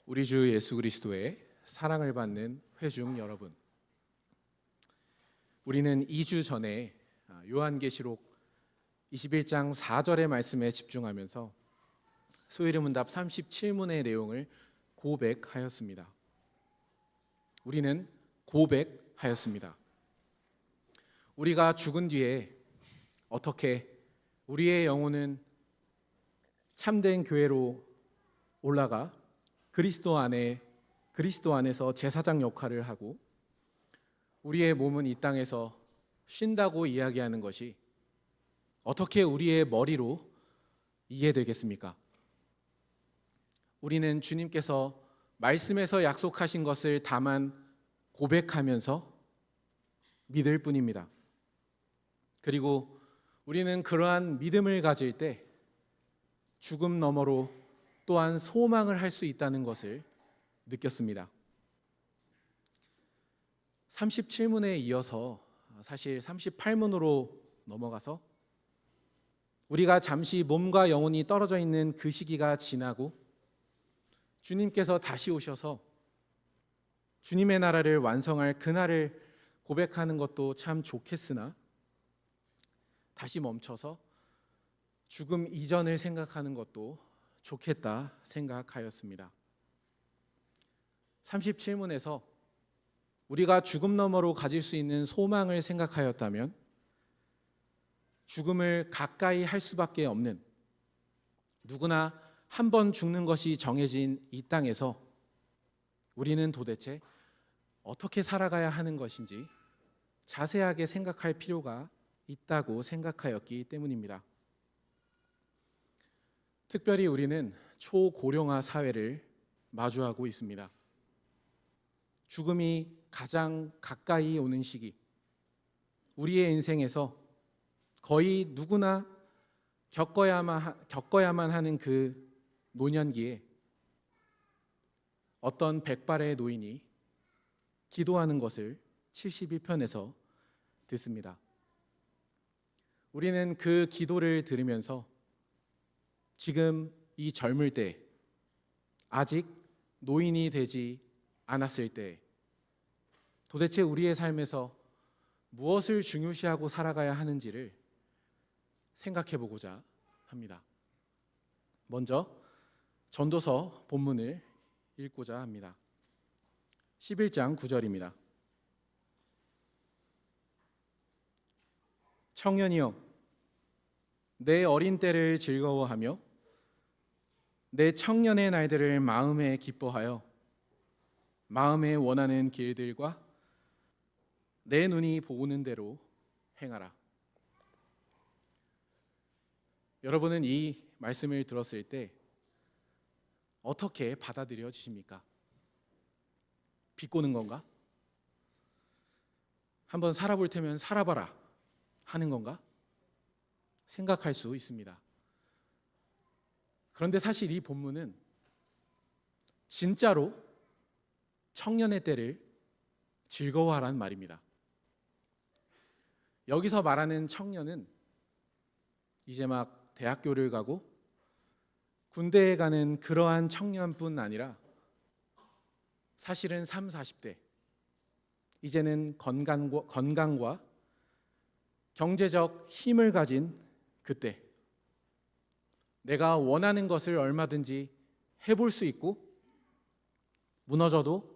우리 주 예수 그리스도의 사랑을 받는 회중 여러분, 우리는 2주 전에 요한계시록 21장 4절의 말씀에 집중하면서 소위르문답 37문의 내용을 고백하였습니다. 우리는 고백하였습니다. 우리가 죽은 뒤에 어떻게 우리의 영혼은 참된 교회로 올라가 그리스도 안에서 제사장 역할을 하고 우리의 몸은 이 땅에서 쉰다고 이야기하는 것이 어떻게 우리의 머리로 이해되겠습니까? 우리는 주님께서 말씀에서 약속하신 것을 다만 고백하면서 믿을 뿐입니다. 그리고 우리는 그러한 믿음을 가질 때 죽음 너머로 또한 소망을 할 수 있다는 것을 느꼈습니다. 37문에 이어서 사실 38문으로 넘어가서 우리가 잠시 몸과 영혼이 떨어져 있는 그 시기가 지나고 주님께서 다시 오셔서 주님의 나라를 완성할 그날을 고백하는 것도 참 좋겠으나 다시 멈춰서 죽음 이전을 생각하는 것도 좋겠다 생각하였습니다. 37문에서 우리가 죽음 너머로 가질 수 있는 소망을 생각하였다면 죽음을 가까이 할 수밖에 없는, 누구나 한 번 죽는 것이 정해진 이 땅에서 우리는 도대체 어떻게 살아가야 하는 것인지 자세하게 생각할 필요가 있다고 생각하였기 때문입니다. 특별히 우리는 초고령화 사회를 마주하고 있습니다. 죽음이 가장 가까이 오는 시기, 우리의 인생에서 거의 누구나 겪어야만 하는 그 노년기에 어떤 백발의 노인이 기도하는 것을 71편에서 듣습니다. 우리는 그 기도를 들으면서 지금 이 젊을 때, 아직 노인이 되지 않았을 때 도대체 우리의 삶에서 무엇을 중요시하고 살아가야 하는지를 생각해 보고자 합니다. 먼저 전도서 본문을 읽고자 합니다. 11장 9절입니다. 청년이여, 내 어린 때를 즐거워하며 내 청년의 날들을 마음에 기뻐하여 마음에 원하는 길들과 내 눈이 보는 대로 행하라. 여러분은 이 말씀을 들었을 때 어떻게 받아들여지십니까? 비꼬는 건가? 한번 살아볼 테면 살아봐라 하는 건가? 생각할 수 있습니다. 그런데 사실 이 본문은 진짜로 청년의 때를 즐거워하라는 말입니다. 여기서 말하는 청년은 이제 막 대학교를 가고 군대에 가는 그러한 청년뿐 아니라 사실은 30, 40대, 이제는 건강과 경제적 힘을 가진 그때, 내가 원하는 것을 얼마든지 해볼 수 있고 무너져도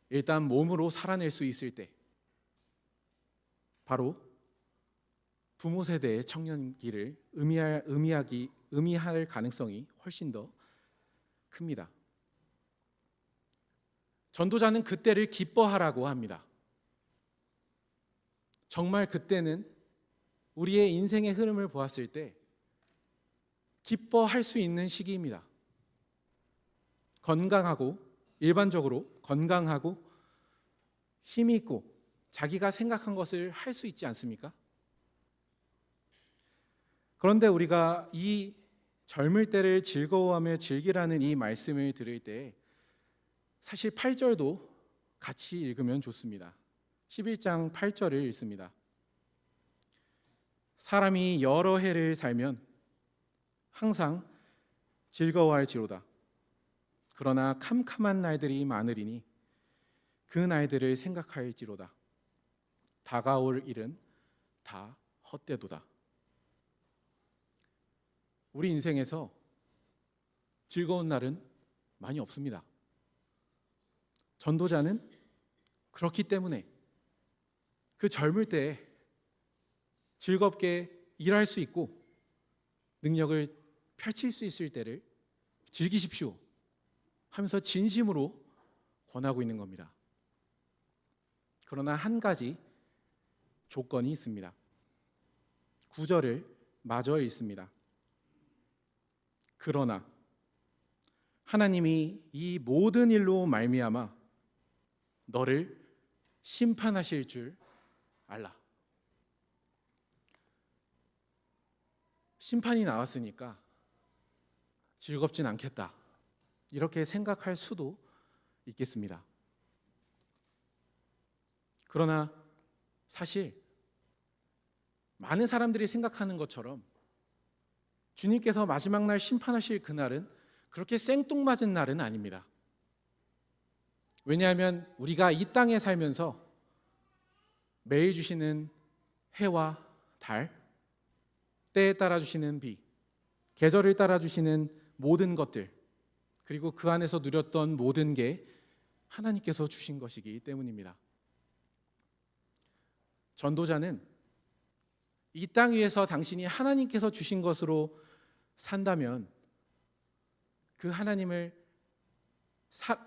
일단 몸으로 살아낼 수 있을 때, 바로 부모 세대의 청년기를 의미할 가능성이 훨씬 더 큽니다. 전도자는 그때를 기뻐하라고 합니다. 정말 그때는 우리의 인생의 흐름을 보았을 때 기뻐할 수 있는 시기입니다. 일반적으로 건강하고 힘이 있고 자기가 생각한 것을 할 수 있지 않습니까? 그런데 우리가 이 젊을 때를 즐거워하며 즐기라는 이 말씀을 들을 때 사실 8절도 같이 읽으면 좋습니다. 11장 8절을 읽습니다. 사람이 여러 해를 살면 항상 즐거워할지로다. 그러나 캄캄한 날들이 많으리니 그 날들을 생각할지로다. 다가올 일은 다 헛되도다. 우리 인생에서 즐거운 날은 많이 없습니다. 전도자는 그렇기 때문에 그 젊을 때 즐겁게 일할 수 있고 능력을 펼칠 수 있을 때를 즐기십시오 하면서 진심으로 권하고 있는 겁니다. 그러나 한 가지 조건이 있습니다. 9절을 마저 읽습니다. 그러나 하나님이 이 모든 일로 말미암아 너를 심판하실 줄 알라. 심판이 나왔으니까 즐겁진 않겠다, 이렇게 생각할 수도 있겠습니다. 그러나 사실 많은 사람들이 생각하는 것처럼 주님께서 마지막 날 심판하실 그날은 그렇게 생뚱맞은 날은 아닙니다. 왜냐하면 우리가 이 땅에 살면서 매일 주시는 해와 달, 때에 따라 주시는 비, 계절을 따라 주시는 모든 것들, 그리고 그 안에서 누렸던 모든 게 하나님께서 주신 것이기 때문입니다. 전도자는 이 땅 위에서 당신이 하나님께서 주신 것으로 산다면 그 하나님을,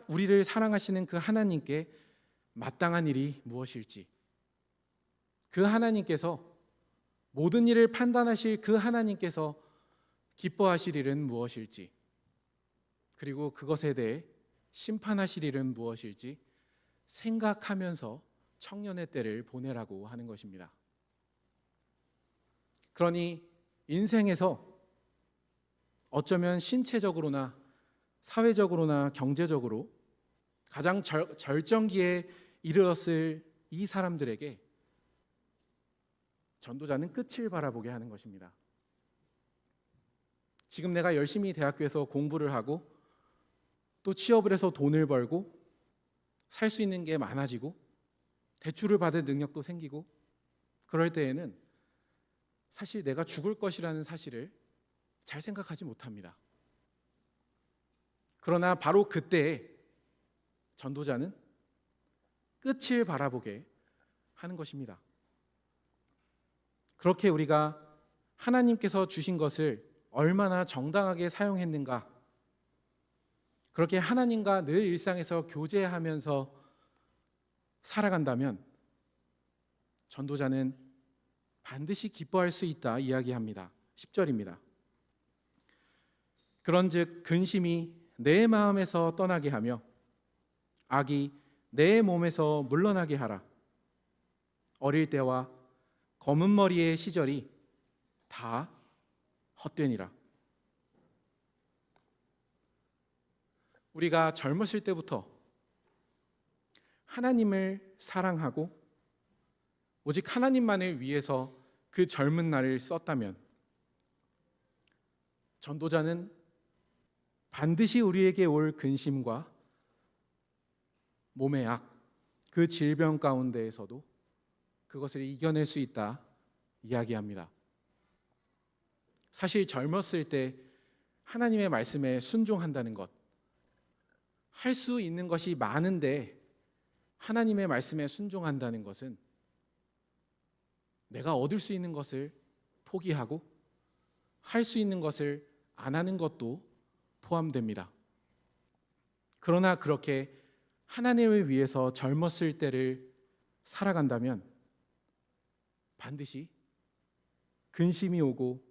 우리를 사랑하시는 그 하나님께 마땅한 일이 무엇일지, 그 하나님께서 모든 일을 판단하실 그 하나님께서 기뻐하실 일은 무엇일지, 그리고 그것에 대해 심판하실 일은 무엇일지 생각하면서 청년의 때를 보내라고 하는 것입니다. 그러니 인생에서 어쩌면 신체적으로나 사회적으로나 경제적으로 가장 절정기에 이르렀을 이 사람들에게 전도자는 끝을 바라보게 하는 것입니다. 지금 내가 열심히 대학교에서 공부를 하고 또 취업을 해서 돈을 벌고 살 수 있는 게 많아지고 대출을 받을 능력도 생기고 그럴 때에는 사실 내가 죽을 것이라는 사실을 잘 생각하지 못합니다. 그러나 바로 그때 전도자는 끝을 바라보게 하는 것입니다. 그렇게 우리가 하나님께서 주신 것을 얼마나 정당하게 사용했는가, 그렇게 하나님과 늘 일상에서 교제하면서 살아간다면 전도자는 반드시 기뻐할 수 있다 이야기합니다. 10절입니다. 그런즉 근심이 내 마음에서 떠나게 하며 악이 내 몸에서 물러나게 하라. 어릴 때와 검은 머리의 시절이 다 헛되니라. 우리가 젊었을 때부터 하나님을 사랑하고 오직 하나님만을 위해서 그 젊은 날을 썼다면 전도자는 반드시 우리에게 올 근심과 몸의 악, 그 질병 가운데에서도 그것을 이겨낼 수 있다 이야기합니다. 사실 젊었을 때 하나님의 말씀에 순종한다는 것, 할 수 있는 것이 많은데 하나님의 말씀에 순종한다는 것은 내가 얻을 수 있는 것을 포기하고 할 수 있는 것을 안 하는 것도 포함됩니다. 그러나 그렇게 하나님을 위해서 젊었을 때를 살아간다면 반드시 근심이 오고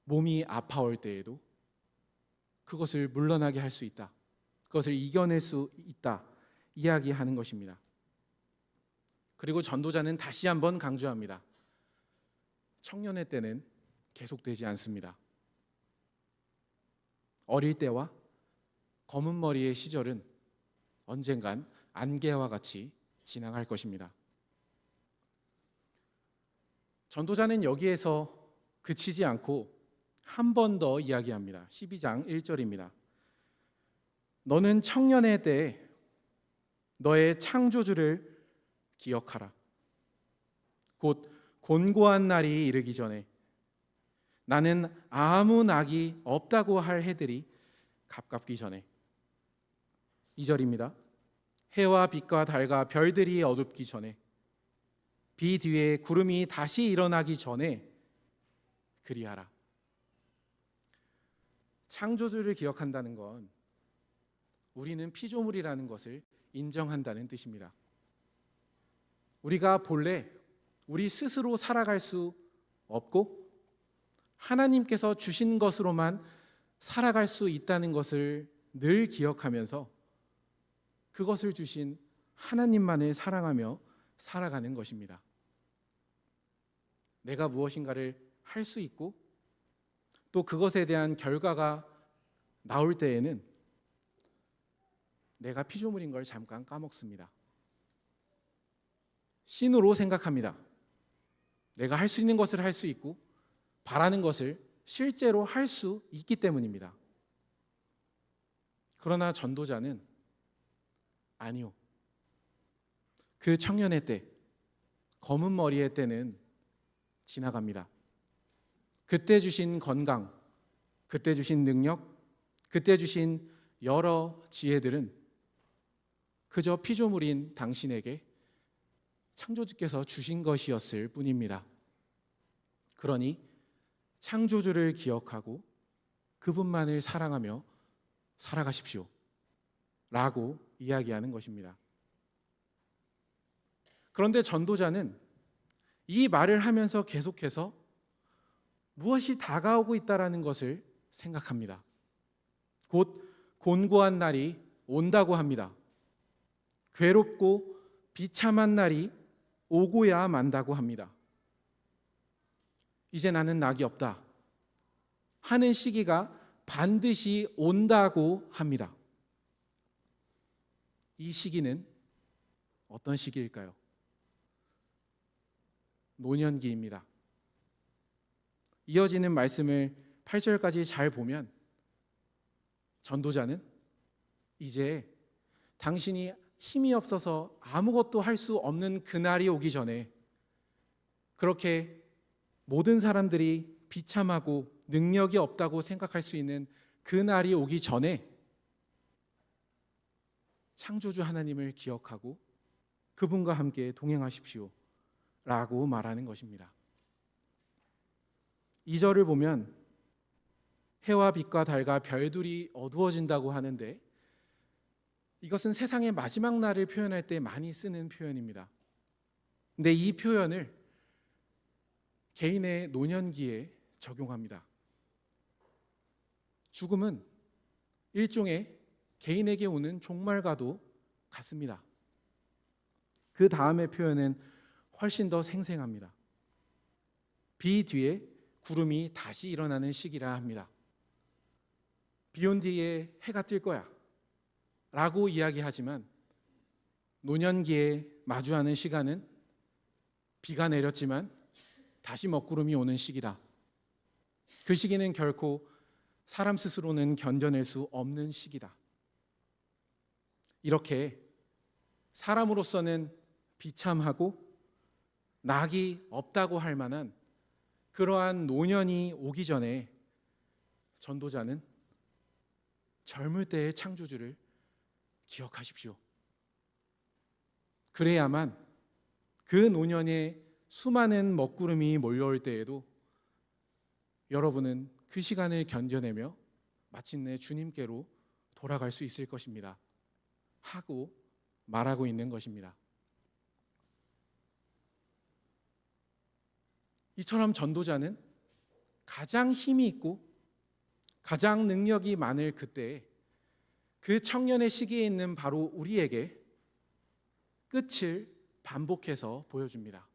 몸이 아파올 때에도 그것을 물러나게 할 수 있다, 그것을 이겨낼 수 있다 이야기하는 것입니다. 그리고 전도자는 다시 한번 강조합니다. 청년의 때는 계속되지 않습니다. 어릴 때와 검은 머리의 시절은 언젠간 안개와 같이 지나갈 것입니다. 전도자는 여기에서 그치지 않고 한 번 더 이야기합니다. 12장 1절입니다. 너는 청년의 때에 너의 창조주를 기억하라. 곧 곤고한 날이 이르기 전에 나는 아무 낙이 없다고 할 해들이 가깝기 전에. 2절입니다. 해와 빛과 달과 별들이 어둡기 전에, 비 뒤에 구름이 다시 일어나기 전에 그리하라. 창조주를 기억한다는 건 우리는 피조물이라는 것을 인정한다는 뜻입니다. 우리가 본래 우리 스스로 살아갈 수 없고 하나님께서 주신 것으로만 살아갈 수 있다는 것을 늘 기억하면서 그것을 주신 하나님만을 사랑하며 살아가는 것입니다. 내가 무엇인가를 할 수 있고 또 그것에 대한 결과가 나올 때에는 내가 피조물인 걸 잠깐 까먹습니다. 신으로 생각합니다. 내가 할 수 있는 것을 할 수 있고 바라는 것을 실제로 할 수 있기 때문입니다. 그러나 전도자는 아니요. 그 청년의 때, 검은 머리의 때는 지나갑니다. 그때 주신 건강, 그때 주신 능력, 그때 주신 여러 지혜들은 그저 피조물인 당신에게 창조주께서 주신 것이었을 뿐입니다. 그러니 창조주를 기억하고 그분만을 사랑하며 살아가십시오 라고 이야기하는 것입니다. 그런데 전도자는 이 말을 하면서 계속해서 무엇이 다가오고 있다라는 것을 생각합니다. 곧 곤고한 날이 온다고 합니다. 괴롭고 비참한 날이 오고야 만다고 합니다. 이제 나는 낙이 없다 하는 시기가 반드시 온다고 합니다. 이 시기는 어떤 시기일까요? 노년기입니다. 이어지는 말씀을 8절까지 잘 보면 전도자는 이제 당신이 힘이 없어서 아무것도 할 수 없는 그날이 오기 전에, 그렇게 모든 사람들이 비참하고 능력이 없다고 생각할 수 있는 그날이 오기 전에 창조주 하나님을 기억하고 그분과 함께 동행하십시오 라고 말하는 것입니다. 2절을 보면 해와 빛과 달과 별들이 어두워진다고 하는데 이것은 세상의 마지막 날을 표현할 때 많이 쓰는 표현입니다. 근데 이 표현을 개인의 노년기에 적용합니다. 죽음은 일종의 개인에게 오는 종말과도 같습니다. 그 다음의 표현은 훨씬 더 생생합니다. 비 뒤에 구름이 다시 일어나는 시기라 합니다. 비 온 뒤에 해가 뜰 거야 라고 이야기하지만 노년기에 마주하는 시간은 비가 내렸지만 다시 먹구름이 오는 시기다. 그 시기는 결코 사람 스스로는 견뎌낼 수 없는 시기다. 이렇게 사람으로서는 비참하고 낙이 없다고 할 만한 그러한 노년이 오기 전에 전도자는 젊을 때의 창조주를 기억하십시오. 그래야만 그 노년에 수많은 먹구름이 몰려올 때에도 여러분은 그 시간을 견뎌내며 마침내 주님께로 돌아갈 수 있을 것입니다 하고 말하고 있는 것입니다. 이처럼 전도자는 가장 힘이 있고 가장 능력이 많을 그때에 그 청년의 시기에 있는 바로 우리에게 끝을 반복해서 보여줍니다.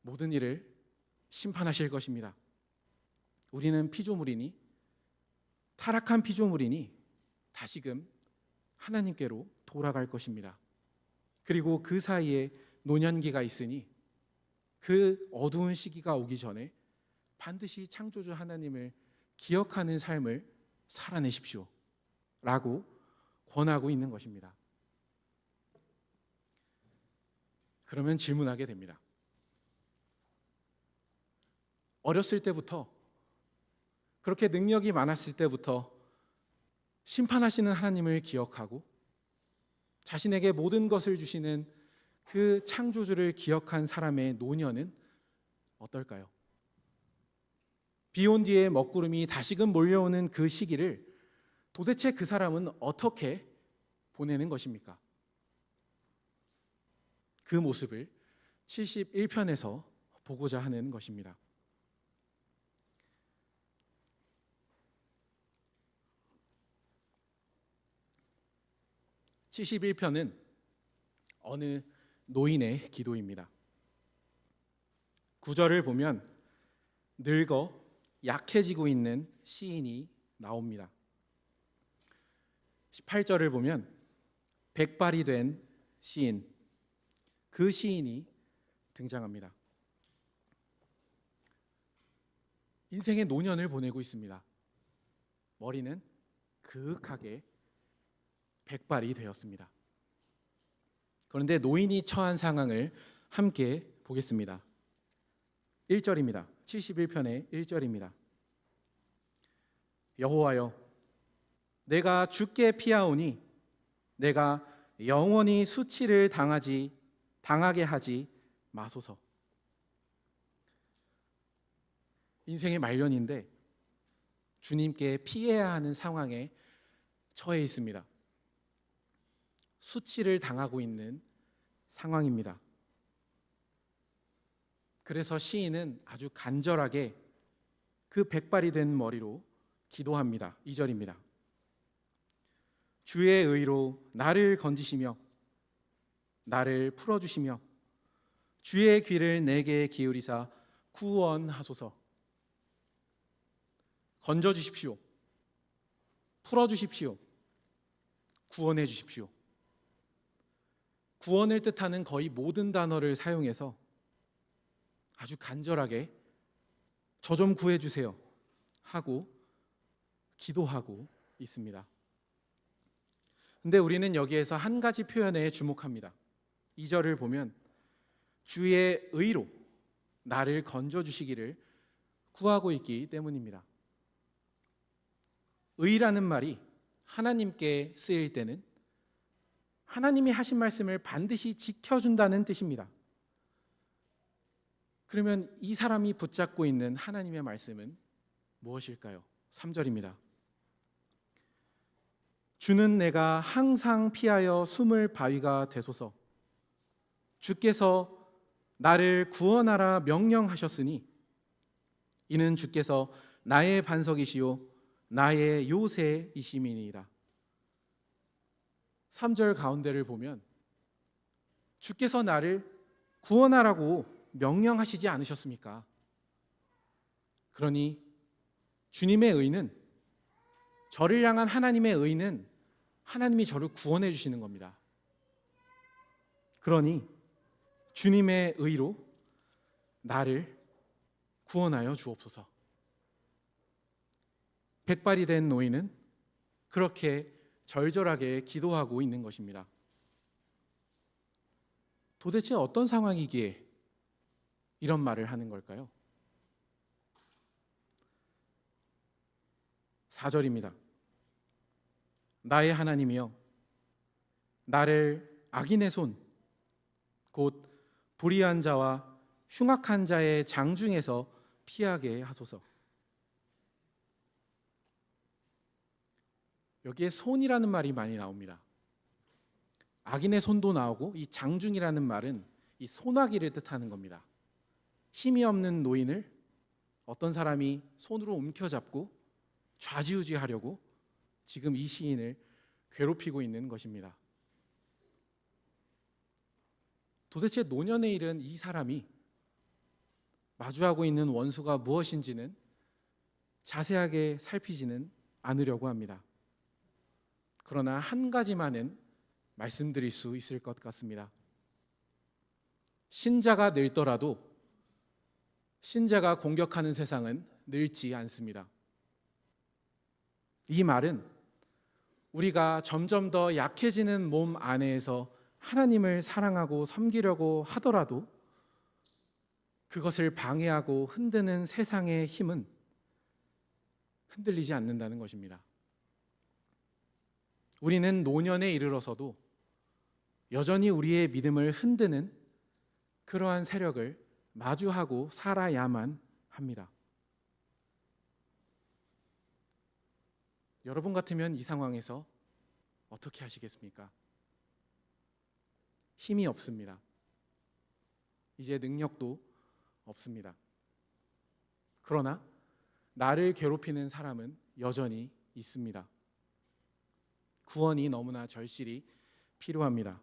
모든 일을 심판하실 것입니다. 우리는 피조물이니, 타락한 피조물이니 다시금 하나님께로 돌아갈 것입니다. 그리고 그 사이에 노년기가 있으니 그 어두운 시기가 오기 전에 반드시 창조주 하나님을 기억하는 삶을 살아내십시오 라고 권하고 있는 것입니다. 그러면 질문하게 됩니다. 어렸을 때부터, 그렇게 능력이 많았을 때부터 심판하시는 하나님을 기억하고 자신에게 모든 것을 주시는 그 창조주를 기억한 사람의 노년은 어떨까요? 비온 뒤에 먹구름이 다시금 몰려오는 그 시기를 도대체 그 사람은 어떻게 보내는 것입니까? 그 모습을 71편에서 보고자 하는 것입니다. 71편은 어느 노인의 기도입니다. 9절을 보면 늙어 약해지고 있는 시인이 나옵니다. 18절을 보면 백발이 된 시인, 그 시인이 등장합니다. 인생의 노년을 보내고 있습니다. 머리는 그윽하게 백발이 되었습니다. 그런데 노인이 처한 상황을 함께 보겠습니다. 1절입니다. 71편의 1절입니다. 여호와여, 내가 주께 피하오니 내가 영원히 수치를 당하게 하지 마소서. 인생의 말년인데 주님께 피해야 하는 상황에 처해 있습니다. 수치를 당하고 있는 상황입니다. 그래서 시인은 아주 간절하게 그 백발이 된 머리로 기도합니다. 2절입니다. 주의 의로 나를 건지시며 나를 풀어주시며 주의 귀를 내게 기울이사 구원하소서. 건져주십시오. 풀어주십시오. 구원해 주십시오. 구원을 뜻하는 거의 모든 단어를 사용해서 아주 간절하게 저 좀 구해주세요 하고 기도하고 있습니다. 근데 우리는 여기에서 한 가지 표현에 주목합니다. 2절을 보면 주의 의로 나를 건져주시기를 구하고 있기 때문입니다. 의라는 말이 하나님께 쓰일 때는 하나님이 하신 말씀을 반드시 지켜준다는 뜻입니다. 그러면 이 사람이 붙잡고 있는 하나님의 말씀은 무엇일까요? 3절입니다. 주는 내가 항상 피하여 숨을 바위가 되소서. 주께서 나를 구원하라 명령하셨으니 이는 주께서 나의 반석이시요 나의 요새이심이니이다. 3절 가운데를 보면 주께서 나를 구원하라고 명령하시지 않으셨습니까? 그러니 주님의 의는, 저를 향한 하나님의 의는 하나님이 저를 구원해 주시는 겁니다. 그러니 주님의 의로 나를 구원하여 주옵소서. 백발이 된 노인은 그렇게 절절하게 기도하고 있는 것입니다. 도대체 어떤 상황이기에 이런 말을 하는 걸까요? 4절입니다. 나의 하나님이여, 나를 악인의 손, 곧 불의한 자와 흉악한 자의 장중에서 피하게 하소서. 여기에 손이라는 말이 많이 나옵니다. 악인의 손도 나오고 이 장중이라는 말은 이 소나기를 뜻하는 겁니다. 힘이 없는 노인을 어떤 사람이 손으로 움켜잡고 좌지우지하려고 지금 이 시인을 괴롭히고 있는 것입니다. 도대체 노년에 이른 이 사람이 마주하고 있는 원수가 무엇인지는 자세하게 살피지는 않으려고 합니다. 그러나 한 가지만은 말씀드릴 수 있을 것 같습니다. 신자가 늙더라도 신자가 공격하는 세상은 늙지 않습니다. 이 말은 우리가 점점 더 약해지는 몸 안에서 하나님을 사랑하고 섬기려고 하더라도 그것을 방해하고 흔드는 세상의 힘은 흔들리지 않는다는 것입니다. 우리는 노년에 이르러서도 여전히 우리의 믿음을 흔드는 그러한 세력을 마주하고 살아야만 합니다. 여러분 같으면 이 상황에서 어떻게 하시겠습니까? 힘이 없습니다. 이제 능력도 없습니다. 그러나 나를 괴롭히는 사람은 여전히 있습니다. 구원이 너무나 절실히 필요합니다.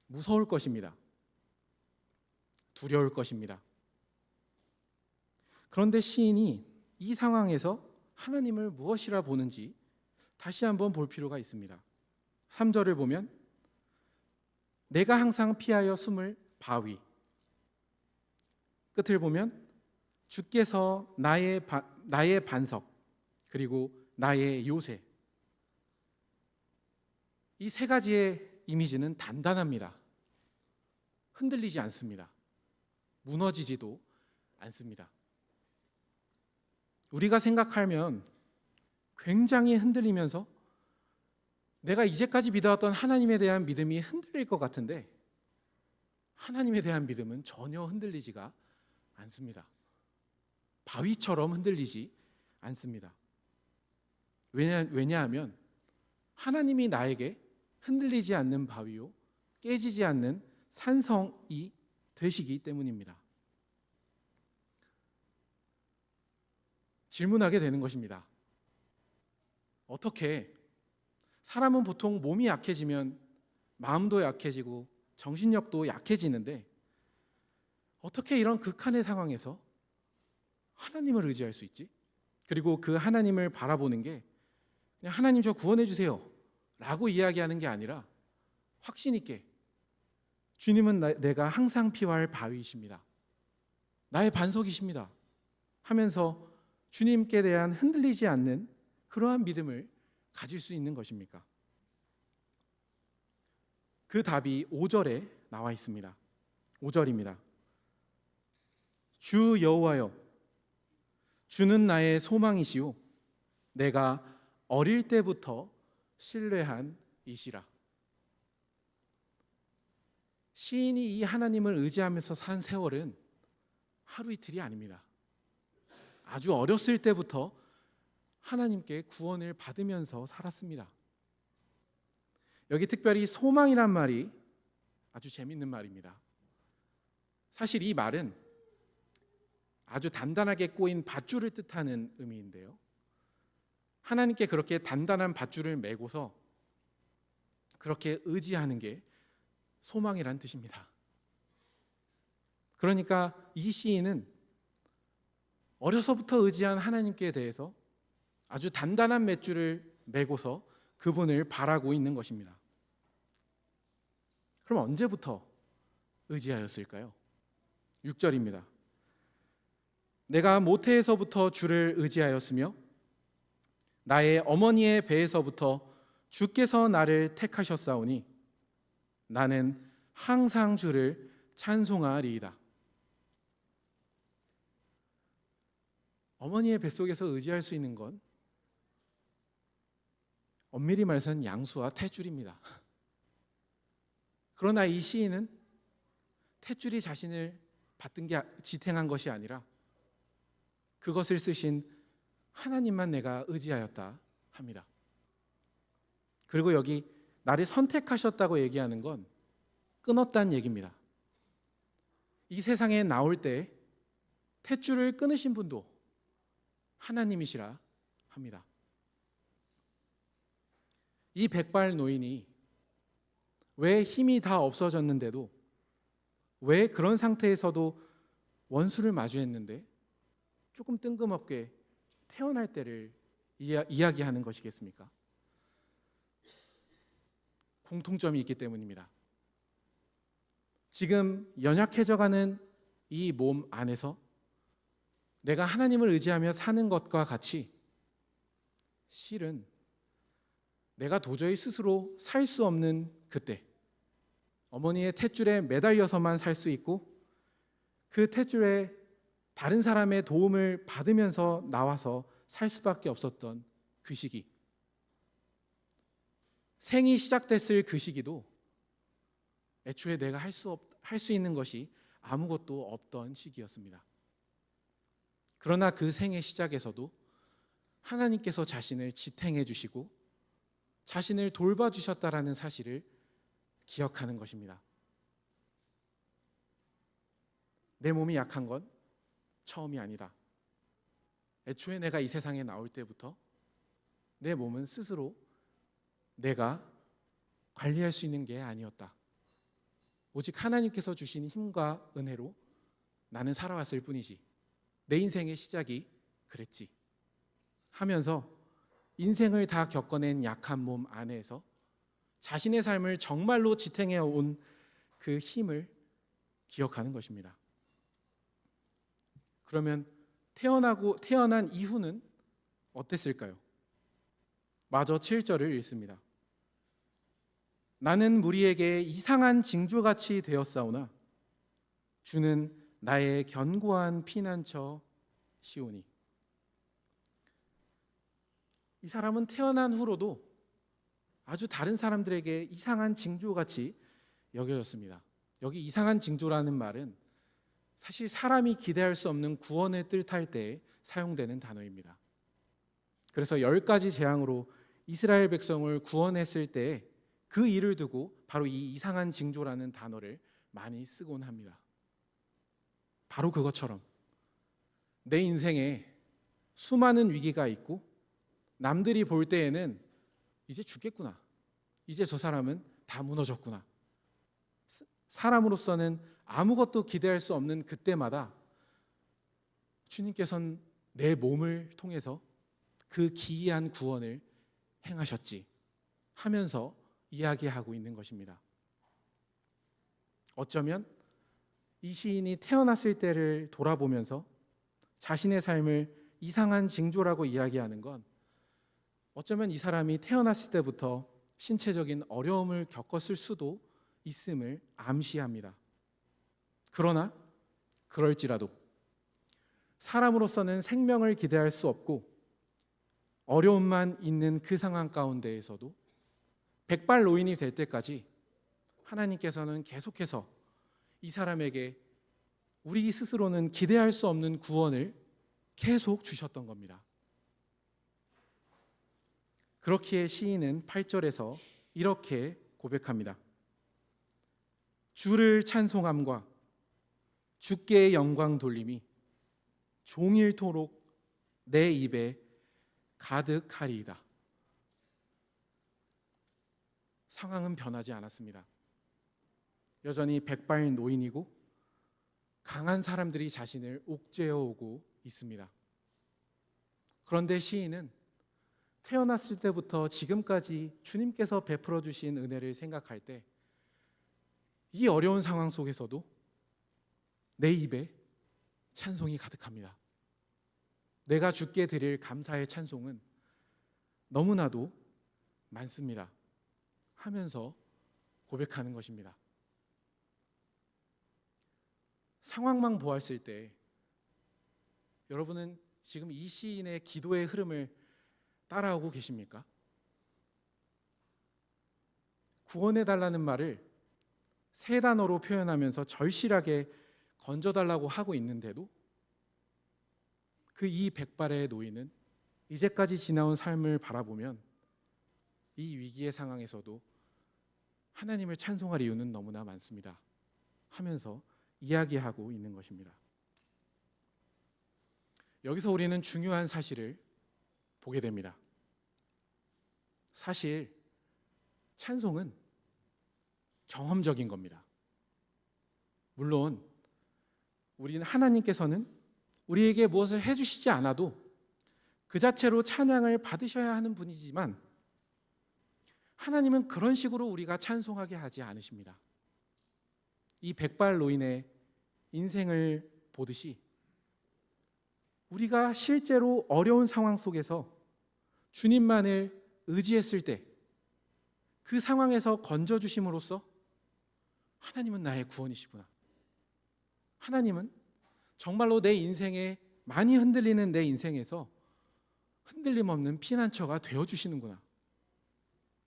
무서울 것입니다. 두려울 것입니다. 그런데 시인이 이 상황에서 하나님을 무엇이라 보는지 다시 한번 볼 필요가 있습니다. 3절을 보면 내가 항상 피하여 숨을 바위, 끝을 보면 주께서 나의 반석, 그리고 나의 요새. 이 세 가지의 이미지는 단단합니다. 흔들리지 않습니다. 무너지지도 않습니다. 우리가 생각하면 굉장히 흔들리면서 내가 이제까지 믿어왔던 하나님에 대한 믿음이 흔들릴 것 같은데 하나님에 대한 믿음은 전혀 흔들리지가 않습니다. 바위처럼 흔들리지 않습니다. 왜냐하면 하나님이 나에게 흔들리지 않는 바위요 깨지지 않는 산성이 되시기 때문입니다. 질문하게 되는 것입니다. 어떻게 사람은 보통 몸이 약해지면 마음도 약해지고 정신력도 약해지는데 어떻게 이런 극한의 상황에서 하나님을 의지할 수 있지? 그리고 그 하나님을 바라보는 게 그냥 하나님 저 구원해 주세요 라고 이야기하는 게 아니라 확신 있게 주님은 내가 항상 피할 바위이십니다. 나의 반석이십니다 하면서 주님께 대한 흔들리지 않는 그러한 믿음을 가질 수 있는 것입니까? 그 답이 5절에 나와 있습니다. 5절입니다. 주 여호와여, 주는 나의 소망이시오 내가 어릴 때부터 신뢰한 이시라. 시인이 이 하나님을 의지하면서 산 세월은 하루 이틀이 아닙니다. 아주 어렸을 때부터 하나님께 구원을 받으면서 살았습니다. 여기 특별히 소망이란 말이 아주 재밌는 말입니다. 사실 이 말은 아주 단단하게 꼬인 밧줄을 뜻하는 의미인데요. 하나님께 그렇게 단단한 밧줄을 메고서 그렇게 의지하는 게 소망이란 뜻입니다. 그러니까 이 시인은 어려서부터 의지한 하나님께 대해서 아주 단단한 맷줄을 메고서 그분을 바라고 있는 것입니다. 그럼 언제부터 의지하였을까요? 6절입니다. 내가 모태에서부터 주를 의지하였으며 나의 어머니의 배에서부터 주께서 나를 택하셨사오니 나는 항상 주를 찬송하리이다. 어머니의 뱃속에서 의지할 수 있는 건 엄밀히 말해서는 양수와 탯줄입니다. 그러나 이 시인은 탯줄이 자신을 받든 게 지탱한 것이 아니라 그것을 쓰신 하나님만 내가 의지하였다 합니다. 그리고 여기 나를 선택하셨다고 얘기하는 건 끊었다는 얘기입니다. 이 세상에 나올 때 탯줄을 끊으신 분도 하나님이시라 합니다. 이 백발 노인이 왜 힘이 다 없어졌는데도 왜 그런 상태에서도 원수를 마주했는데 조금 뜬금없게 태어날 때를 이야기하는 것이겠습니까? 공통점이 있기 때문입니다. 지금 연약해져가는 이 몸 안에서 내가 하나님을 의지하며 사는 것과 같이 실은 내가 도저히 스스로 살 수 없는 그때, 어머니의 탯줄에 매달려서만 살 수 있고 그 탯줄에 다른 사람의 도움을 받으면서 나와서 살 수밖에 없었던 그 시기, 생이 시작됐을 그 시기도 애초에 내가 할 수 있는 것이 아무것도 없던 시기였습니다. 그러나 그 생의 시작에서도 하나님께서 자신을 지탱해 주시고 자신을 돌봐주셨다라는 사실을 기억하는 것입니다. 내 몸이 약한 건 처음이 아니다. 애초에 내가 이 세상에 나올 때부터 내 몸은 스스로 내가 관리할 수 있는 게 아니었다. 오직 하나님께서 주신 힘과 은혜로 나는 살아왔을 뿐이지. 내 인생의 시작이 그랬지. 하면서 인생을 다 겪어낸 약한 몸 안에서 자신의 삶을 정말로 지탱해 온 그 힘을 기억하는 것입니다. 그러면 태어난 이후는 어땠을까요? 마저 7절을 읽습니다. 나는 무리에게 이상한 징조같이 되었사오나 주는 나의 견고한 피난처 시오니. 이 사람은 태어난 후로도 아주 다른 사람들에게 이상한 징조같이 여겨졌습니다. 여기 이상한 징조라는 말은 사실 사람이 기대할 수 없는 구원을 뜻할 때 사용되는 단어입니다. 그래서 10가지 재앙으로 이스라엘 백성을 구원했을 때 그 일을 두고 바로 이 이상한 징조라는 단어를 많이 쓰곤 합니다. 바로 그것처럼 내 인생에 수많은 위기가 있고 남들이 볼 때에는 이제 죽겠구나, 이제 저 사람은 다 무너졌구나, 사람으로서는 아무것도 기대할 수 없는 그때마다 주님께서는 내 몸을 통해서 그 기이한 구원을 행하셨지 하면서 이야기하고 있는 것입니다. 어쩌면 이 시인이 태어났을 때를 돌아보면서 자신의 삶을 이상한 징조라고 이야기하는 건 어쩌면 이 사람이 태어났을 때부터 신체적인 어려움을 겪었을 수도 있음을 암시합니다. 그러나 그럴지라도 사람으로서는 생명을 기대할 수 없고 어려움만 있는 그 상황 가운데에서도 백발노인이 될 때까지 하나님께서는 계속해서 이 사람에게 우리 스스로는 기대할 수 없는 구원을 계속 주셨던 겁니다. 그렇기에 시인은 8절에서 이렇게 고백합니다. 주를 찬송함과 주께의 영광 돌림이 종일토록 내 입에 가득하리이다. 상황은 변하지 않았습니다. 여전히 백발 노인이고 강한 사람들이 자신을 옥죄어 오고 있습니다. 그런데 시인은 태어났을 때부터 지금까지 주님께서 베풀어 주신 은혜를 생각할 때 이 어려운 상황 속에서도 내 입에 찬송이 가득합니다. 내가 주께 드릴 감사의 찬송은 너무나도 많습니다. 하면서 고백하는 것입니다. 상황만 보았을 때 여러분은 지금 이 시인의 기도의 흐름을 따라오고 계십니까? 구원해달라는 말을 세 단어로 표현하면서 절실하게 건져달라고 하고 있는데도 그 이 백발의 노인은 이제까지 지나온 삶을 바라보면 이 위기의 상황에서도 하나님을 찬송할 이유는 너무나 많습니다. 하면서 이야기하고 있는 것입니다. 여기서 우리는 중요한 사실을 보게 됩니다. 사실 찬송은 경험적인 겁니다. 물론 우리는 하나님께서는 우리에게 무엇을 해주시지 않아도 그 자체로 찬양을 받으셔야 하는 분이지만 하나님은 그런 식으로 우리가 찬송하게 하지 않으십니다. 이 백발 노인의 인생을 보듯이 우리가 실제로 어려운 상황 속에서 주님만을 의지했을 때 그 상황에서 건져주심으로써 하나님은 나의 구원이시구나. 하나님은 정말로 내 인생에 많이 흔들리는 내 인생에서 흔들림 없는 피난처가 되어주시는구나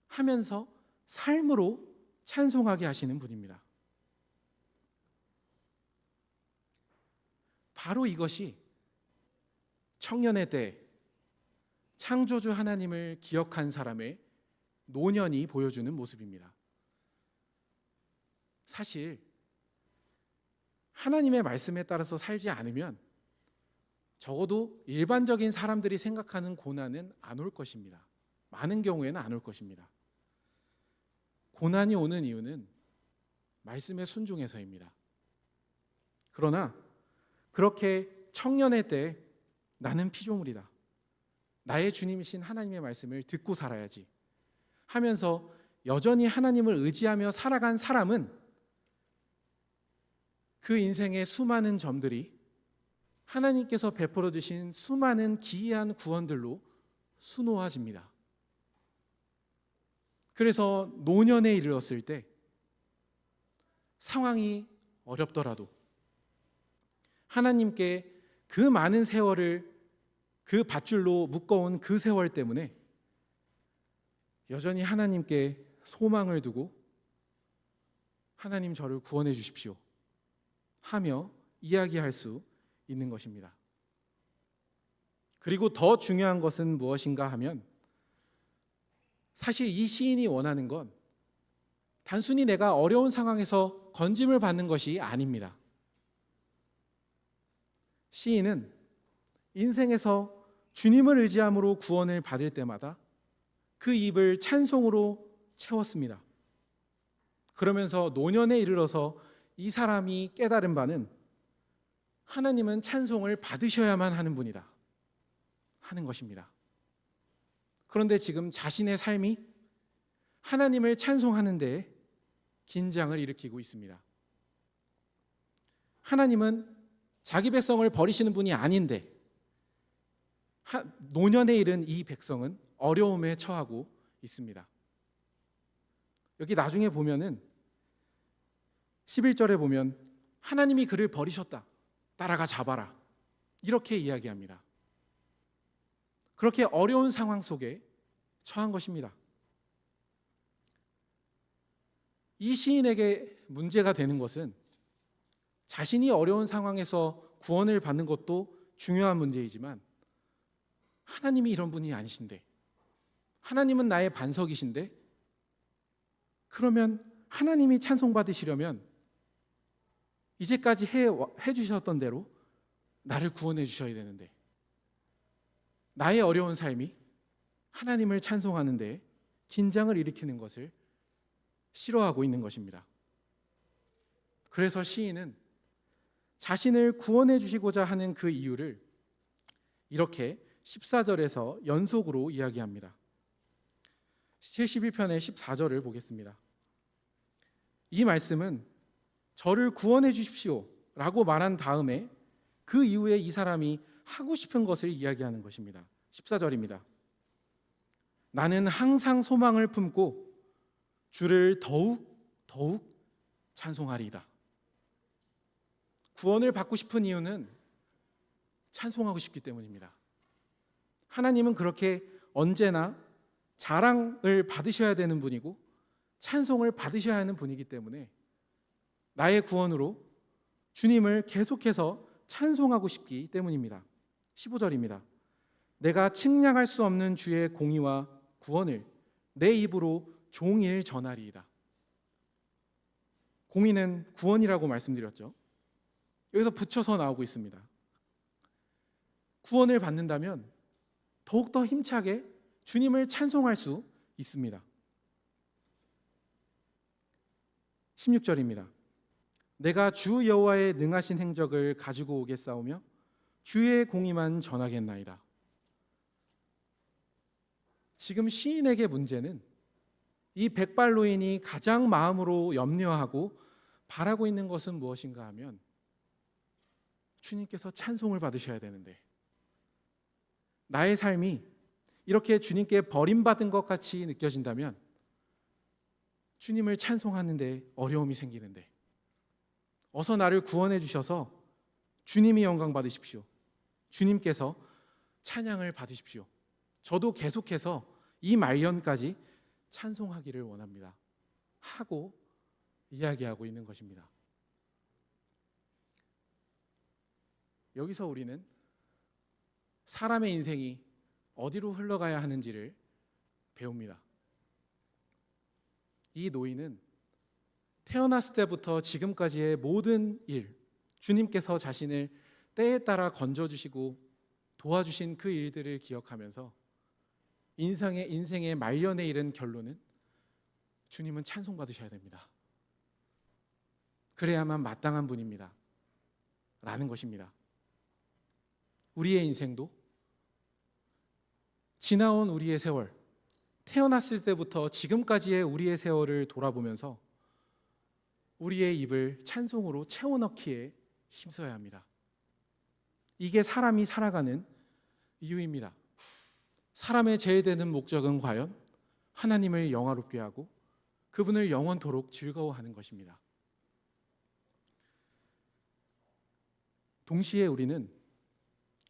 하면서 삶으로 찬송하게 하시는 분입니다. 바로 이것이 청년의 때 창조주 하나님을 기억한 사람의 노년이 보여주는 모습입니다. 사실 하나님의 말씀에 따라서 살지 않으면 적어도 일반적인 사람들이 생각하는 고난은 안 올 것입니다. 많은 경우에는 안 올 것입니다. 고난이 오는 이유는 말씀에 순종해서입니다. 그러나 그렇게 청년의 때 나는 피조물이다, 나의 주님이신 하나님의 말씀을 듣고 살아야지 하면서 여전히 하나님을 의지하며 살아간 사람은 그 인생의 수많은 점들이 하나님께서 베풀어 주신 수많은 기이한 구원들로 수놓아집니다. 그래서 노년에 이르렀을 때 상황이 어렵더라도 하나님께 그 많은 세월을 그 밧줄로 묶어온 그 세월 때문에 여전히 하나님께 소망을 두고 하나님 저를 구원해 주십시오 하며 이야기할 수 있는 것입니다. 그리고 더 중요한 것은 무엇인가 하면 사실 이 시인이 원하는 건 단순히 내가 어려운 상황에서 건짐을 받는 것이 아닙니다. 시인은 인생에서 주님을 의지함으로 구원을 받을 때마다 그 입을 찬송으로 채웠습니다. 그러면서 노년에 이르러서 이 사람이 깨달은 바는 하나님은 찬송을 받으셔야만 하는 분이다 하는 것입니다. 그런데 지금 자신의 삶이 하나님을 찬송하는 데에 긴장을 일으키고 있습니다. 하나님은 자기 백성을 버리시는 분이 아닌데 노년에 이른 이 백성은 어려움에 처하고 있습니다. 여기 나중에 보면은 11절에 보면 하나님이 그를 버리셨다, 따라가 잡아라 이렇게 이야기합니다. 그렇게 어려운 상황 속에 처한 것입니다. 이 시인에게 문제가 되는 것은 자신이 어려운 상황에서 구원을 받는 것도 중요한 문제이지만 하나님이 이런 분이 아니신데, 하나님은 나의 반석이신데, 그러면 하나님이 찬송받으시려면 이제까지 해주셨던 대로 나를 구원해 주셔야 되는데, 나의 어려운 삶이 하나님을 찬송하는 데 긴장을 일으키는 것을 싫어하고 있는 것입니다. 그래서 시인은 자신을 구원해 주시고자 하는 그 이유를 이렇게 14절에서 연속으로 이야기합니다. 71편의 14절을 보겠습니다. 이 말씀은 저를 구원해 주십시오 라고 말한 다음에 그 이후에 이 사람이 하고 싶은 것을 이야기하는 것입니다. 14절입니다. 나는 항상 소망을 품고 주를 더욱 찬송하리이다. 구원을 받고 싶은 이유는 찬송하고 싶기 때문입니다. 하나님은 그렇게 언제나 자랑을 받으셔야 되는 분이고 찬송을 받으셔야 하는 분이기 때문에 나의 구원으로 주님을 계속해서 찬송하고 싶기 때문입니다. 15절입니다. 내가 측량할 수 없는 주의 공의와 구원을 내 입으로 종일 전하리이다. 공의는 구원이라고 말씀드렸죠. 여기서 붙여서 나오고 있습니다. 구원을 받는다면 더욱더 힘차게 주님을 찬송할 수 있습니다. 16절입니다. 내가 주 여호와의 능하신 행적을 가지고 오겠사오며 주의 공의만 전하겠나이다. 지금 시인에게 문제는 이 백발노인이 가장 마음으로 염려하고 바라고 있는 것은 무엇인가 하면 주님께서 찬송을 받으셔야 되는데 나의 삶이 이렇게 주님께 버림받은 것 같이 느껴진다면 주님을 찬송하는데 어려움이 생기는데, 어서 나를 구원해 주셔서 주님이 영광 받으십시오. 주님께서 찬양을 받으십시오. 저도 계속해서 이 말년까지 찬송하기를 원합니다 하고 이야기하고 있는 것입니다. 여기서 우리는 사람의 인생이 어디로 흘러가야 하는지를 배웁니다. 이 노인은 태어났을 때부터 지금까지의 모든 일, 주님께서 자신을 때에 따라 건져주시고 도와주신 그 일들을 기억하면서 인생의 말년에 이른 결론은 주님은 찬송받으셔야 됩니다. 그래야만 마땅한 분입니다 라는 것입니다. 우리의 인생도 지나온 우리의 세월, 태어났을 때부터 지금까지의 우리의 세월을 돌아보면서 우리의 입을 찬송으로 채워넣기에 힘써야 합니다. 이게 사람이 살아가는 이유입니다. 사람의 제외되는 목적은 과연 하나님을 영화롭게 하고 그분을 영원토록 즐거워하는 것입니다. 동시에 우리는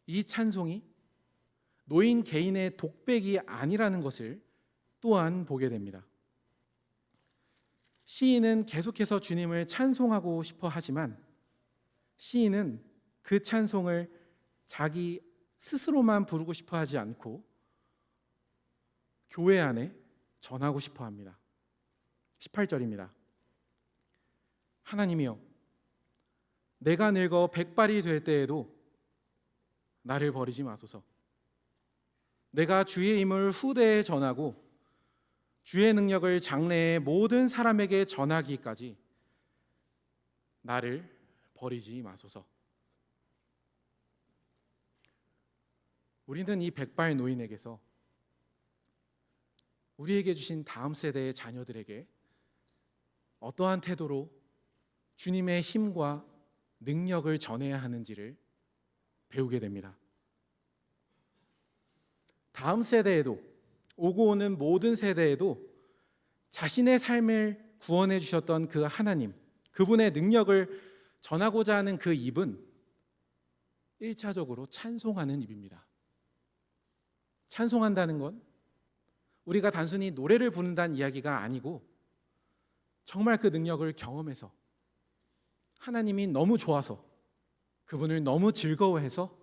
이 찬송이 노인 개인의 독백이 아니라는 것을 또한 보게 됩니다. 시인은 계속해서 주님을 찬송하고 싶어 하지만 시인은 그 찬송을 자기 스스로만 부르고 싶어 하지 않고 교회 안에 전하고 싶어 합니다. 18절입니다. 하나님이여, 내가 늙어 백발이 될 때에도 나를 버리지 마소서. 내가 주의 힘을 후대에 전하고 주의 능력을 장래의 모든 사람에게 전하기까지 나를 버리지 마소서. 우리는 이 백발 노인에게서 우리에게 주신 다음 세대의 자녀들에게 어떠한 태도로 주님의 힘과 능력을 전해야 하는지를 배우게 됩니다. 다음 세대에도, 오고 오는 모든 세대에도 자신의 삶을 구원해 주셨던 그 하나님, 그분의 능력을 전하고자 하는 그 입은 1차적으로 찬송하는 입입니다. 찬송한다는 건 우리가 단순히 노래를 부른다는 이야기가 아니고 정말 그 능력을 경험해서 하나님이 너무 좋아서 그분을 너무 즐거워해서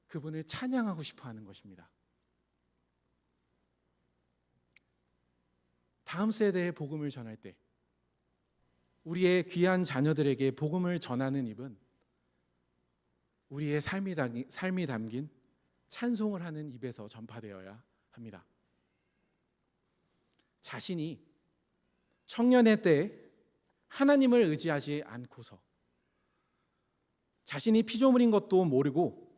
그분을 찬양하고 싶어 하는 것입니다. 다음 세대에 복음을 전할 때 우리의 귀한 자녀들에게 복음을 전하는 입은 우리의 삶이 담긴 찬송을 하는 입에서 전파되어야 합니다. 자신이 청년의 때에 하나님을 의지하지 않고서 자신이 피조물인 것도 모르고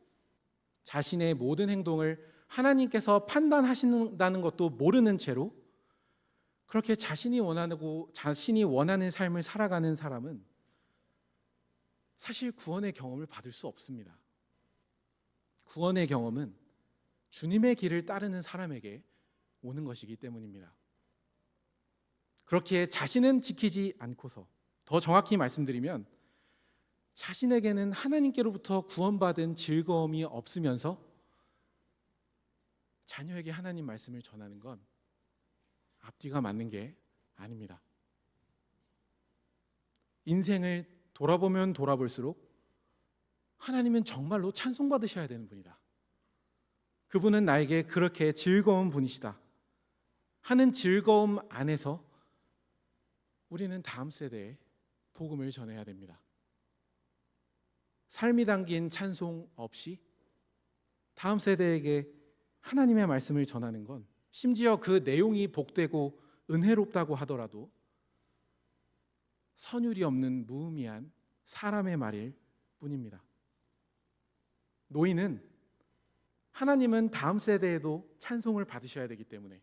자신의 모든 행동을 하나님께서 판단하신다는 것도 모르는 채로 그렇게 자신이 원하는 삶을 살아가는 사람은 사실 구원의 경험을 받을 수 없습니다. 구원의 경험은 주님의 길을 따르는 사람에게 오는 것이기 때문입니다. 그렇게 자신은 지키지 않고서, 더 정확히 말씀드리면 자신에게는 하나님께로부터 구원받은 즐거움이 없으면서 자녀에게 하나님 말씀을 전하는 건 앞뒤가 맞는 게 아닙니다. 인생을 돌아보면 돌아볼수록 하나님은 정말로 찬송받으셔야 되는 분이다. 그분은 나에게 그렇게 즐거운 분이시다 하는 즐거움 안에서 우리는 다음 세대에 복음을 전해야 됩니다. 삶이 담긴 찬송 없이 다음 세대에게 하나님의 말씀을 전하는 건 심지어 그 내용이 복되고 은혜롭다고 하더라도 선율이 없는 무의미한 사람의 말일 뿐입니다. 노인은 하나님은 다음 세대에도 찬송을 받으셔야 되기 때문에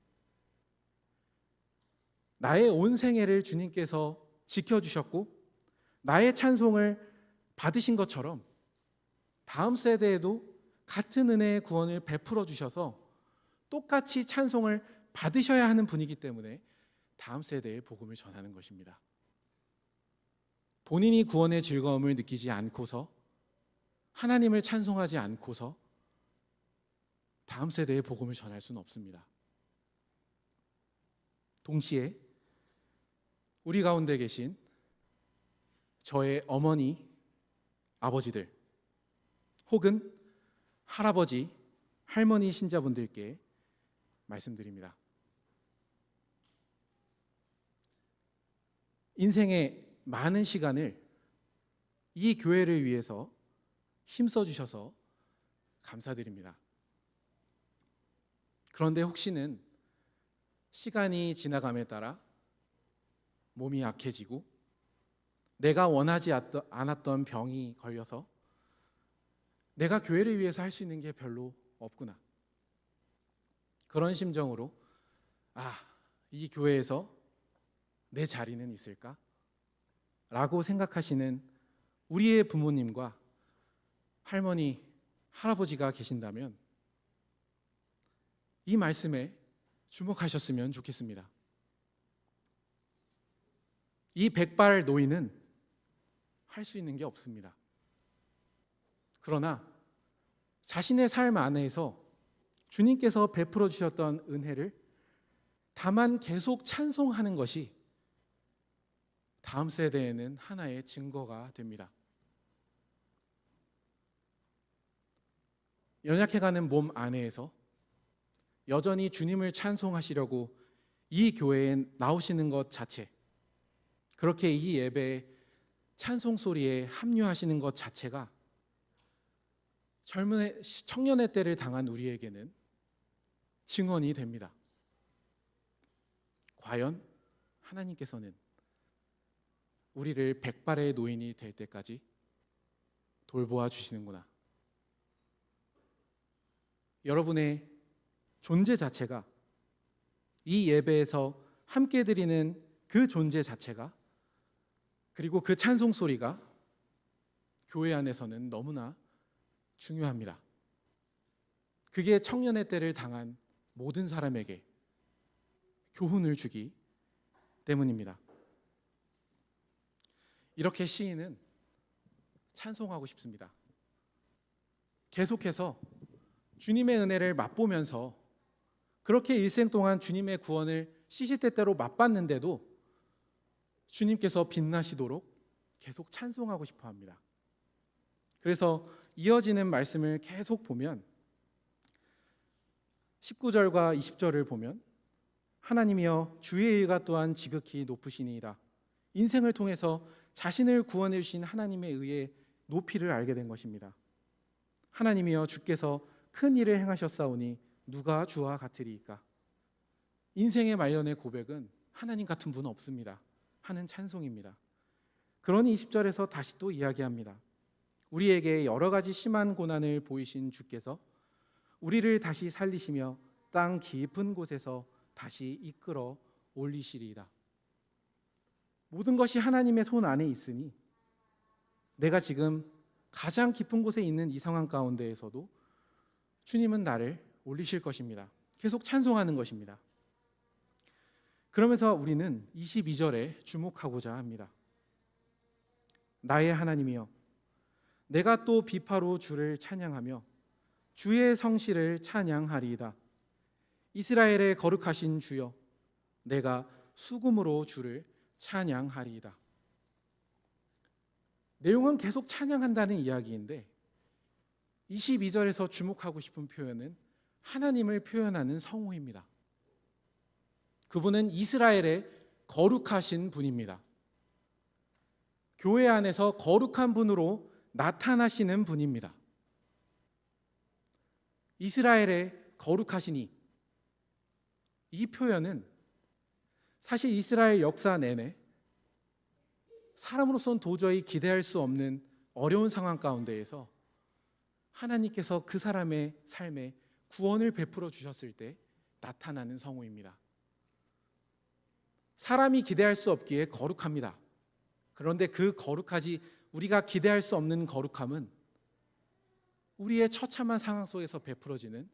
나의 온 생애를 주님께서 지켜주셨고 나의 찬송을 받으신 것처럼 다음 세대에도 같은 은혜의 구원을 베풀어 주셔서 똑같이 찬송을 받으셔야 하는 분이기 때문에 다음 세대에 복음을 전하는 것입니다. 본인이 구원의 즐거움을 느끼지 않고서 하나님을 찬송하지 않고서 다음 세대에 복음을 전할 수는 없습니다. 동시에 우리 가운데 계신 저의 어머니, 아버지들 혹은 할아버지, 할머니 신자분들께 말씀드립니다. 인생의 많은 시간을 이 교회를 위해서 힘써 주셔서 감사드립니다. 그런데 혹시는 시간이 지나감에 따라 몸이 약해지고 내가 원하지 않았던 병이 걸려서 내가 교회를 위해서 할 수 있는 게 별로 없구나. 그런 심정으로 이 교회에서 내 자리는 있을까? 라고 생각하시는 우리의 부모님과 할머니, 할아버지가 계신다면 이 말씀에 주목하셨으면 좋겠습니다. 이 백발 노인은 할 수 있는 게 없습니다. 그러나 자신의 삶 안에서 주님께서 베풀어 주셨던 은혜를 다만 계속 찬송하는 것이 다음 세대에는 하나의 증거가 됩니다. 연약해가는 몸 안에서 여전히 주님을 찬송하시려고 이 교회에 나오시는 것 자체, 그렇게 이 예배에 찬송 소리에 합류하시는 것 자체가 청년의 때를 당한 우리에게는 증언이 됩니다. 과연 하나님께서는 우리를 백발의 노인이 될 때까지 돌보아 주시는구나. 여러분의 존재 자체가, 이 예배에서 함께 드리는 그 존재 자체가, 그리고 그 찬송 소리가 교회 안에서는 너무나 중요합니다. 그게 청년의 때를 당한 모든 사람에게 교훈을 주기 때문입니다. 이렇게 시인은 찬송하고 싶습니다. 계속해서 주님의 은혜를 맛보면서 그렇게 일생 동안 주님의 구원을 시시때때로 맛봤는데도 주님께서 빛나시도록 계속 찬송하고 싶어 합니다. 그래서 이어지는 말씀을 계속 보면 19절과 20절을 보면 하나님이여 주의 의가 또한 지극히 높으시니이다. 인생을 통해서 자신을 구원해 주신 하나님의 의의 높이를 알게 된 것입니다. 하나님이여 주께서 큰 일을 행하셨사오니 누가 주와 같으리이까. 인생의 말년의 고백은 하나님 같은 분은 없습니다 하는 찬송입니다. 그러니 20절에서 다시 또 이야기합니다. 우리에게 여러 가지 심한 고난을 보이신 주께서 우리를 다시 살리시며 땅 깊은 곳에서 다시 이끌어 올리시리이다. 모든 것이 하나님의 손 안에 있으니 내가 지금 가장 깊은 곳에 있는 이 상황 가운데에서도 주님은 나를 올리실 것입니다. 계속 찬송하는 것입니다. 그러면서 우리는 22절에 주목하고자 합니다. 나의 하나님이여 내가 또 비파로 주를 찬양하며 주의 성실을 찬양하리이다. 이스라엘의 거룩하신 주여 내가 수금으로 주를 찬양하리이다. 내용은 계속 찬양한다는 이야기인데 22절에서 주목하고 싶은 표현은 하나님을 표현하는 성호입니다. 그분은 이스라엘의 거룩하신 분입니다. 교회 안에서 거룩한 분으로 나타나시는 분입니다. 이스라엘의 거룩하시니, 이 표현은 사실 이스라엘 역사 내내 사람으로서는 도저히 기대할 수 없는 어려운 상황 가운데에서 하나님께서 그 사람의 삶에 구원을 베풀어 주셨을 때 나타나는 성호입니다. 사람이 기대할 수 없기에 거룩합니다. 그런데 그 거룩하지 우리가 기대할 수 없는 거룩함은 우리의 처참한 상황 속에서 베풀어지는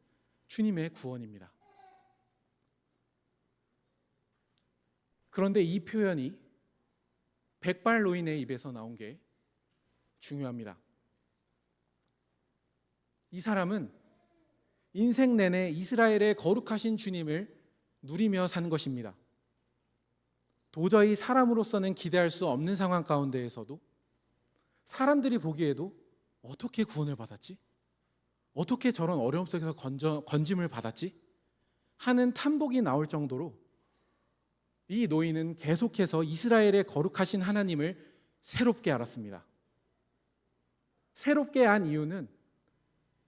주님의 구원입니다. 그런데 이 표현이 백발노인의 입에서 나온 게 중요합니다. 이 사람은 인생 내내 이스라엘의 거룩하신 주님을 누리며 산 것입니다. 도저히 사람으로서는 기대할 수 없는 상황 가운데에서도 사람들이 보기에도 어떻게 구원을 받았지? 어떻게 저런 어려움 속에서 건짐을 받았지? 하는 탐복이 나올 정도로 이 노인은 계속해서 이스라엘의 거룩하신 하나님을 새롭게 알았습니다. 새롭게 안 이유는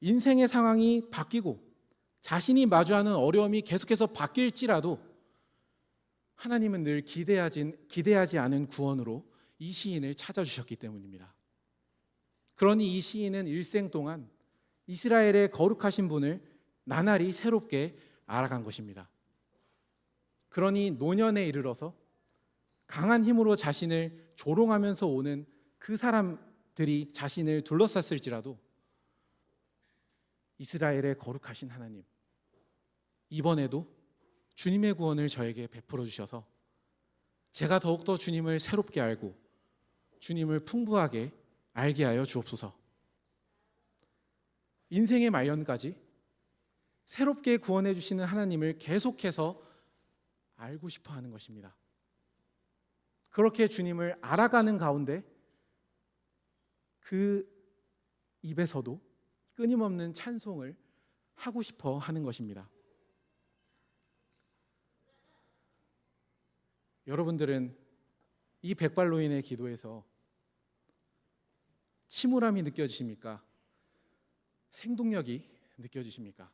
인생의 상황이 바뀌고 자신이 마주하는 어려움이 계속해서 바뀔지라도 하나님은 늘 기대하지 않은 구원으로 이 시인을 찾아주셨기 때문입니다. 그러니 이 시인은 일생 동안 이스라엘의 거룩하신 분을 나날이 새롭게 알아간 것입니다. 그러니 노년에 이르러서 강한 힘으로 자신을 조롱하면서 오는 그 사람들이 자신을 둘러쌌을지라도 이스라엘의 거룩하신 하나님, 이번에도 주님의 구원을 저에게 베풀어 주셔서 제가 더욱더 주님을 새롭게 알고 주님을 풍부하게 알게 하여 주옵소서. 인생의 말년까지 새롭게 구원해 주시는 하나님을 계속해서 알고 싶어 하는 것입니다. 그렇게 주님을 알아가는 가운데 그 입에서도 끊임없는 찬송을 하고 싶어 하는 것입니다. 여러분들은 이 백발노인의 기도에서 침울함이 느껴지십니까? 생동력이 느껴지십니까?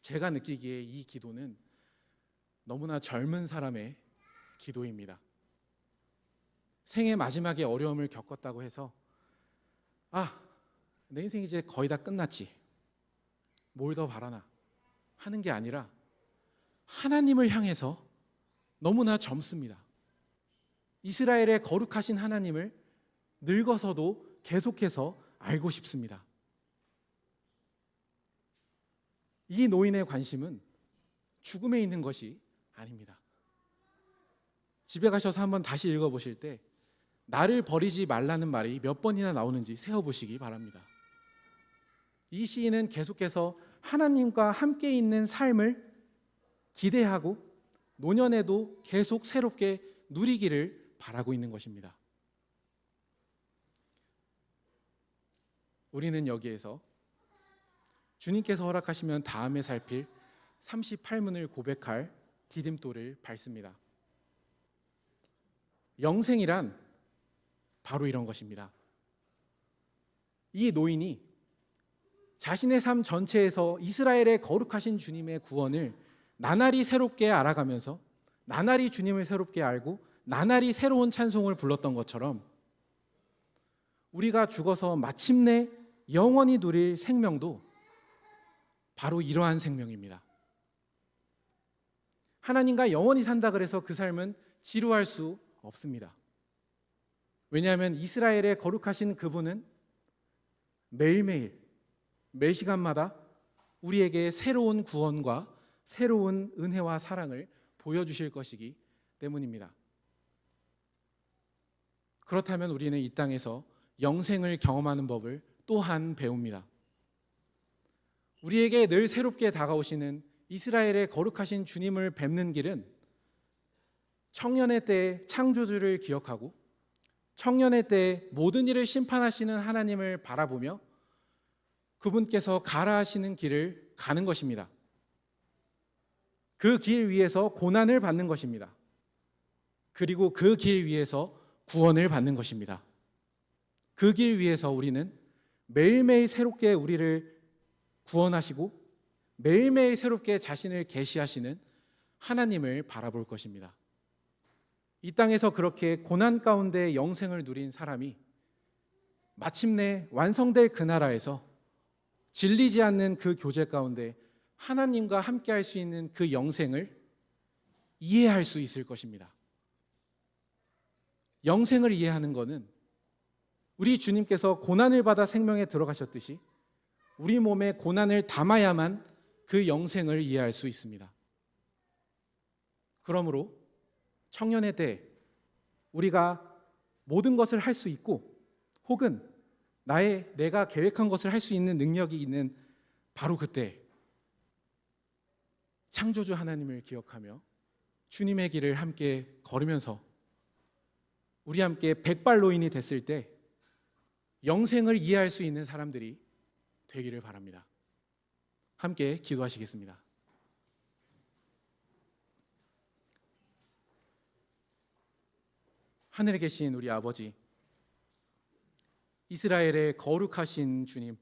제가 느끼기에 이 기도는 너무나 젊은 사람의 기도입니다. 생의 마지막에 어려움을 겪었다고 해서 내 인생 이제 거의 다 끝났지, 뭘 더 바라나 하는 게 아니라 하나님을 향해서 너무나 젊습니다. 이스라엘의 거룩하신 하나님을 늙어서도 계속해서 알고 싶습니다. 이 노인의 관심은 죽음에 있는 것이 아닙니다. 집에 가셔서 한번 다시 읽어보실 때 나를 버리지 말라는 말이 몇 번이나 나오는지 세어보시기 바랍니다. 이 시인은 계속해서 하나님과 함께 있는 삶을 기대하고 노년에도 계속 새롭게 누리기를 바라고 있는 것입니다. 우리는 여기에서 주님께서 허락하시면 다음에 살필 38문을 고백할 디딤돌을 밟습니다. 영생이란 바로 이런 것입니다. 이 노인이 자신의 삶 전체에서 이스라엘의 거룩하신 주님의 구원을 나날이 새롭게 알아가면서 나날이 주님을 새롭게 알고 나날이 새로운 찬송을 불렀던 것처럼 우리가 죽어서 마침내 영원히 누릴 생명도 바로 이러한 생명입니다. 하나님과 영원히 산다 그래서 그 삶은 지루할 수 없습니다. 왜냐하면 이스라엘의 거룩하신 그분은 매일매일 매 시간마다 우리에게 새로운 구원과 새로운 은혜와 사랑을 보여주실 것이기 때문입니다. 그렇다면 우리는 이 땅에서 영생을 경험하는 법을 또한 배웁니다. 우리에게 늘 새롭게 다가오시는 이스라엘의 거룩하신 주님을 뵙는 길은 청년의 때의 창조주를 기억하고 청년의 때에 모든 일을 심판하시는 하나님을 바라보며 그분께서 가라 하시는 길을 가는 것입니다. 그 길 위에서 고난을 받는 것입니다. 그리고 그 길 위에서 구원을 받는 것입니다. 그 길 위에서 우리는 매일매일 새롭게 우리를 구원하시고 매일매일 새롭게 자신을 계시하시는 하나님을 바라볼 것입니다. 이 땅에서 그렇게 고난 가운데 영생을 누린 사람이 마침내 완성될 그 나라에서 질리지 않는 그 교제 가운데 하나님과 함께 할 수 있는 그 영생을 이해할 수 있을 것입니다. 영생을 이해하는 것은 우리 주님께서 고난을 받아 생명에 들어가셨듯이 우리 몸에 고난을 담아야만 그 영생을 이해할 수 있습니다. 그러므로 청년의 때 우리가 모든 것을 할 수 있고 혹은 내가 계획한 것을 할 수 있는 능력이 있는 바로 그때 창조주 하나님을 기억하며 주님의 길을 함께 걸으면서 우리 함께 백발노인이 됐을 때 영생을 이해할 수 있는 사람들이 되기를 바랍니다. 함께 기도하시겠습니다. 하늘에 계신 우리 아버지, 이스라엘의 거룩하신 주님,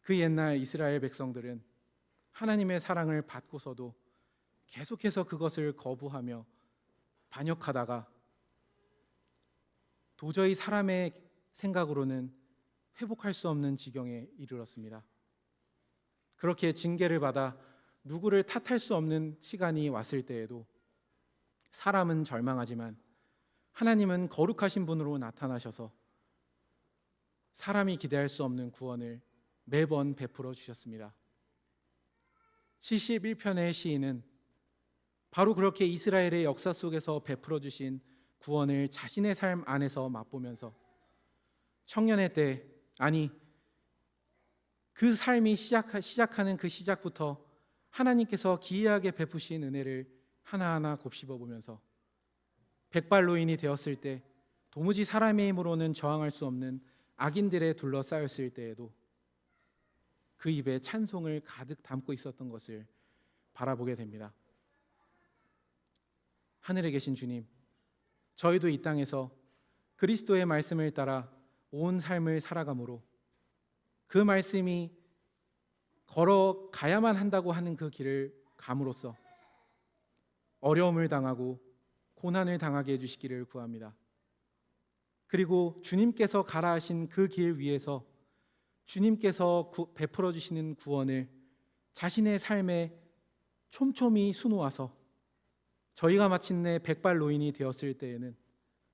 그 옛날 이스라엘 백성들은 하나님의 사랑을 받고서도 계속해서 그것을 거부하며 반역하다가 도저히 사람의 생각으로는 회복할 수 없는 지경에 이르렀습니다. 그렇게 징계를 받아 누구를 탓할 수 없는 시간이 왔을 때에도 사람은 절망하지만 하나님은 거룩하신 분으로 나타나셔서 사람이 기대할 수 없는 구원을 매번 베풀어 주셨습니다. 71편의 시인은 바로 그렇게 이스라엘의 역사 속에서 베풀어 주신 구원을 자신의 삶 안에서 맛보면서 청년의 때, 아니 그 삶이 시작하는 그 시작부터 하나님께서 기이하게 베푸신 은혜를 하나하나 곱씹어 보면서 백발노인이 되었을 때 도무지 사람의 힘으로는 저항할 수 없는 악인들에 둘러싸였을 때에도 그 입에 찬송을 가득 담고 있었던 것을 바라보게 됩니다. 하늘에 계신 주님, 저희도 이 땅에서 그리스도의 말씀을 따라 온 삶을 살아가므로 그 말씀이 걸어가야만 한다고 하는 그 길을 감으로써 어려움을 당하고 고난을 당하게 해주시기를 구합니다. 그리고 주님께서 가라 하신 그 길 위에서 주님께서 베풀어 주시는 구원을 자신의 삶에 촘촘히 수놓아서 저희가 마침내 백발노인이 되었을 때에는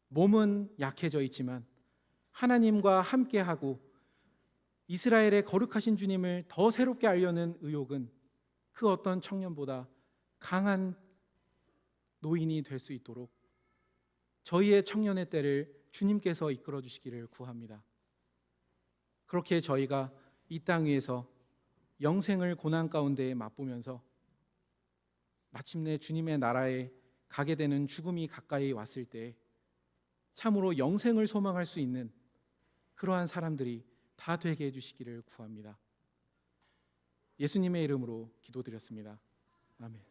몸은 약해져 있지만 하나님과 함께하고 이스라엘의 거룩하신 주님을 더 새롭게 알려는 의욕은 그 어떤 청년보다 강한 노인이 될 수 있도록 저희의 청년의 때를 주님께서 이끌어 주시기를 구합니다. 그렇게 저희가 이 땅 위에서 영생을 고난 가운데 맛보면서 마침내 주님의 나라에 가게 되는 죽음이 가까이 왔을 때 참으로 영생을 소망할 수 있는 그러한 사람들이 다 되게 해주시기를 구합니다. 예수님의 이름으로 기도드렸습니다. 아멘.